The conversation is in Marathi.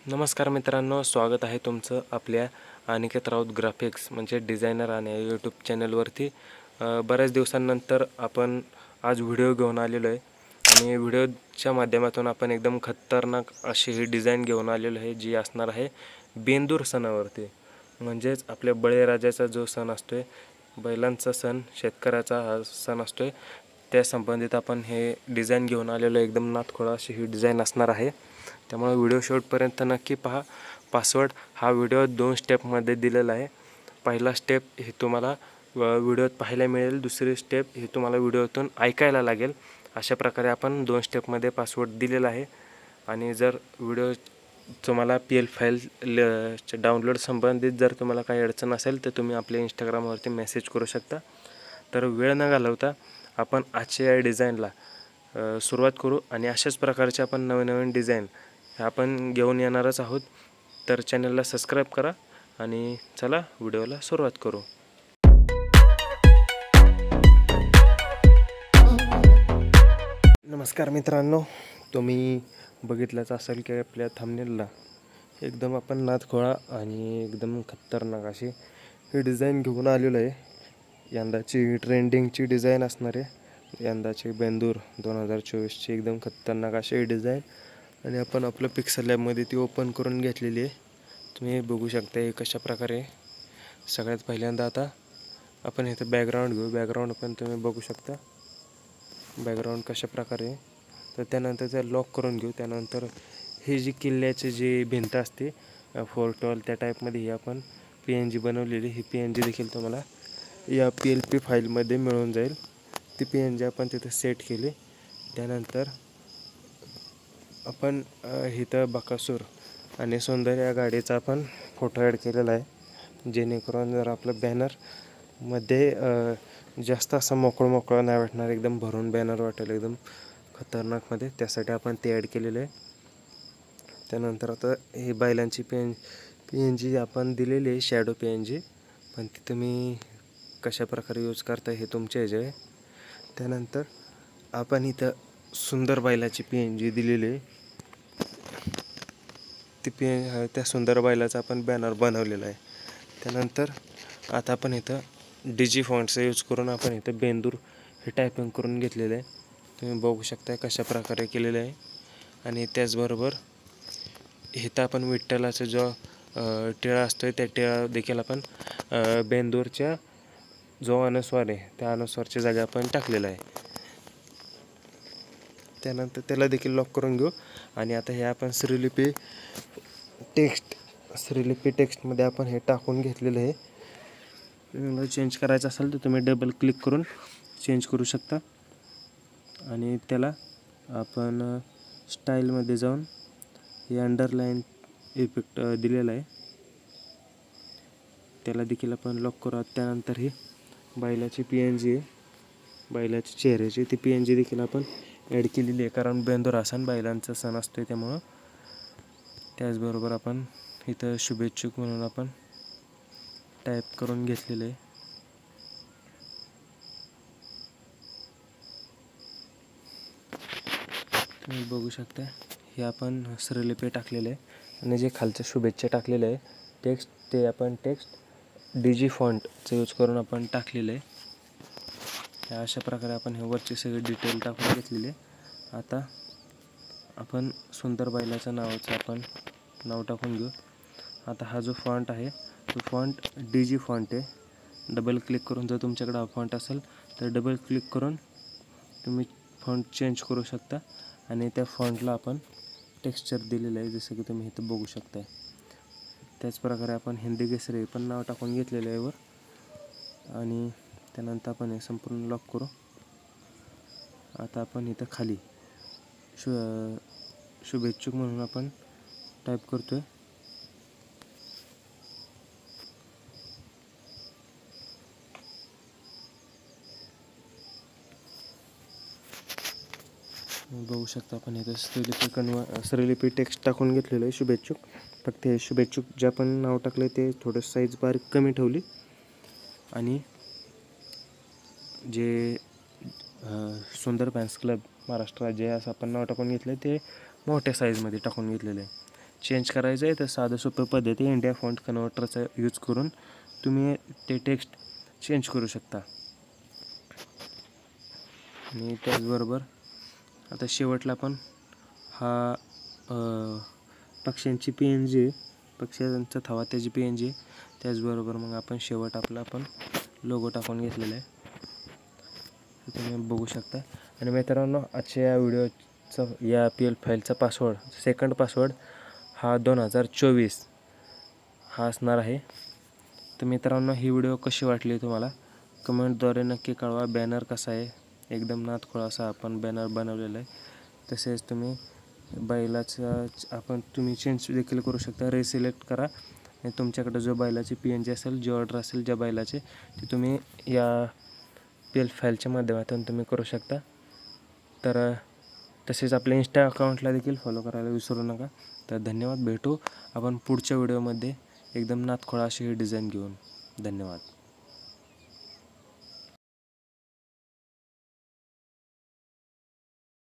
नमस्कार मित्रांनो, स्वागत आहे तुमचं आपल्या अनिकेत राऊत ग्राफिक्स म्हणजे डिझायनर आणि यूट्यूब चॅनलवरती। बऱ्याच दिवसांनंतर आपण आज व्हिडिओ घेऊन आलेलो आहे आणि व्हिडिओच्या माध्यमातून आपण एकदम खतरनाक अशी ही डिझाईन घेऊन आलेलो आहे, जी असणार आहे बेंदूर सणावरती। म्हणजेच आपल्या बळीराजाचा जो सण असतोय, बैलांचा सण, शेतकऱ्याचा हा सण असतोय, त्या संबंधित आपण हे डिझाईन घेऊन आलेलो आहे। एकदम नादखुळा अशी ही डिझाईन असणार आहे, त्यामुळे व्हिडिओ शेवटपर्यंत नक्की पहा। पासवर्ड हा व्हिडिओ 2 स्टेपमध्ये दिलेला आहे। पहिला स्टेप हे तुम्हाला व्हिडिओत पाहायला मिळेल, दुसरी स्टेप हे तुम्हाला व्हिडिओतून ऐकायला लागेल। अशा प्रकारे आपण 2 स्टेपमध्ये पासवर्ड दिलेला आहे। आणि जर व्हिडिओ तुम्हाला PL फाईल डाउनलोड संबंधित जर तुम्हाला काही अडचण असेल तर तुम्ही आपल्या इंस्टाग्रामवरती मेसेज करू शकता। तर वेळ न घालवता आपण आजच्या या डिझाईनला सुरुवात करू आणि अशाच प्रकारचे आपण नवीन डिझाईन हे आपण घेऊन येणारच आहोत। तर चॅनलला सबस्क्राईब करा आणि चला व्हिडिओला सुरुवात करू। नमस्कार मित्रांनो, तुम्ही बघितलंच असेल की आपल्या थंबनेलला एकदम आपण नादखुळा आणि एकदम खतरनाक अशी ही डिझाईन घेऊन आलेलो आहे। यंदाची ट्रेंडिंगची डिझाईन असणार आहे, यंदाची बेंदूर 2024ची एकदम खतरनाक अशी ही डिझाईन। आणि आपण आपलं पिक्सल लॅबमध्ये ती ओपन करून घेतलेली आहे। तुम्ही बघू शकता हे कशा प्रकारे। सगळ्यात पहिल्यांदा आता आपण इथं बॅकग्राऊंड घेऊ, बॅकग्राऊंड पण तुम्ही बघू शकता बॅकग्राऊंड कशा प्रकारे। तर त्यानंतर ते लॉक करून घेऊ। त्यानंतर ही जी किल्ल्याची जी भिंत असते फोर्ट वॉल त्या टाईपमध्ये ही आपण PNG बनवलेली, ही PNG देखील तुम्हाला या PLP फाईलमध्ये मिळून जाईल। ती PNG आपण तिथं सेट केली। त्यानंतर आपण इथं बकासूर आणि सुंदर या गाडीचा आपण फोटो ॲड केलेला आहे, जेणेकरून जर आपलं बॅनरमध्ये जास्त असं मोकळं नाही वाटणार, एकदम भरून बॅनर वाटेल एकदम खतरनाकमध्ये, त्यासाठी आपण ते ॲड केलेलं आहे। त्यानंतर आता ही बैलांची PNG आपण दिलेली आहे, शॅडो PNG, पण ती तुम्ही कशा प्रकारे यूज करता हे तुमच्या ह्याचे आहे। त्यानंतर आपण इथं सुंदर बैलाची PNG दिलेली आहे, ती त्या सुंदर बैलाचा आपण बॅनर बनवलेला आहे। त्यानंतर आता आपण इथं DG फॉन्टचा यूज करून आपण इथं बेंदूर हे टायपिंग करून घेतलेलं आहे, तुम्ही बघू शकता कशा प्रकारे केलेलं आहे। आणि त्याचबरोबर इथं आपण विठ्ठलाचा जो टिळा असतो त्या टिळा देखील आपण बेंदूरच्या जो अनुस्वार आहे त्या अनुस्वारच्या जागी आपण टाकलेला आहे। त्यानंतर त्याला देखील लॉक करून घेऊ। आणि आता हे आपण श्रीलिपी टेक्स्टमध्ये आपण हे टाकून घेतलेलं आहे। तुम्हाला चेंज करायचं असेल तर तुम्ही डबल क्लिक करून चेंज करू शकता। आणि त्याला आपण स्टाईलमध्ये जाऊन हे अंडरलाईन इफेक्ट दिलेला आहे, त्याला देखील आपण लॉक करू। त्यानंतर ही बैलाची PNG आहे, बैलाच्या चेहऱ्याची ती PNG देखील आपण ॲड केलेली आहे, कारण बेंदूर हा सण बैलांचा सण असतो त्यामुळं। त्याचबरोबर आपण इथं शुभेच्छुक म्हणून आपण टाईप करून घेतलेलं आहे। तुम्ही बघू शकता हे आपण श्रीलिपी टाकलेलं आहे आणि जे खालचं शुभेच्छा टाकलेलं आहे टेक्स्ट, ते आपण टेक्स्ट DG फॉन्टचा यूज करून आपण टाकलेलं आहे। अशा प्रकारे आपण हे वरची सगळी डिटेल टाकून घेतलेली आहे। आता आपण सुंदर बैलाचं आपण नाव टाकून घेऊ। आता हा जो फॉन्ट आहे तो फॉन्ट DG फॉन्ट आहे। डबल क्लिक करून जर तुमच्याकडे हा फॉन्ट असेल तर डबल क्लिक करून तुम्ही फॉन्ट चेंज करू शकता। आणि त्या फॉन्टला आपण टेक्स्चर दिलेलं आहे, जसं की तुम्ही इथं बघू शकता। त्याचप्रकारे आपण हिंदी केसरी पण नाव टाकून घेतलेलं आहे वर। आणि त्यानंतर आपण हे संपूर्ण लॉक करू। आता आपण इथं खाली शुभेच्छुक म्हणून आपण टाईप करतोय। बघू शकता आपण इथं श्रीलिपी टेक्स्ट टाकून घेतलेलं आहे शुभेच्छुक। फक्त हे शुभेच्छुक जे आपण नाव टाकलं ते थोडं साईज बारीक कमी ठेवली आणि जे सुंदर फॅन्स क्लब महाराष्ट्र राज्य असं आपण नाव टाकून घेतलं ते मोठ्या साईजमध्ये टाकून घेतलेलं आहे। चेंज करायचं आहे तर साधं सोपं पद्धती इंडिया फॉन्ट कन्व्हर्टरचा यूज करून तुम्ही ते टेक्स्ट चेंज करू शकता. आणि त्याचबरोबर आता शेवटला पण हा पक्ष्यांची PNG, पक्ष्यांचा थवा त्याची PNG. त्याचबरोबर मग आपण शेवट आपला आपण लोगो टाकून घेतलेला आहे, तुम्ही बघू शकता. आणि मित्रांनो, आजच्या या व्हिडिओचा या PL फाईलचा पासवर्ड, सेकंड पासवर्ड हा 2024 हा असणार आहे. तर मित्रांनो, ही व्हिडिओ कशी वाटली तुम्हाला कमेंटद्वारे नक्की कळवा. बॅनर कसा आहे, एकदम नादखुळा असा आपण बॅनर बनवलेला आहे. तसेच तुम्ही बैलाचा तुम्ही चेंज देखील करू शकता. रिसिलेक्ट करा आणि तुमच्याकडे जो बैलाची PNG असेल, जी ऑर्डर असेल ज्या बैलाची, ती तुम्ही या PL फाईलच्या माध्यमातून तुम्ही करू शकता. तर तसेच आपल्या इंस्टा अकाउंटला देखील फॉलो करायला विसरू नका. तर धन्यवाद. भेटू आपण पुढच्या व्हिडिओमध्ये एकदम नादखुळा अशी ही डिझाईन घेऊन. धन्यवाद.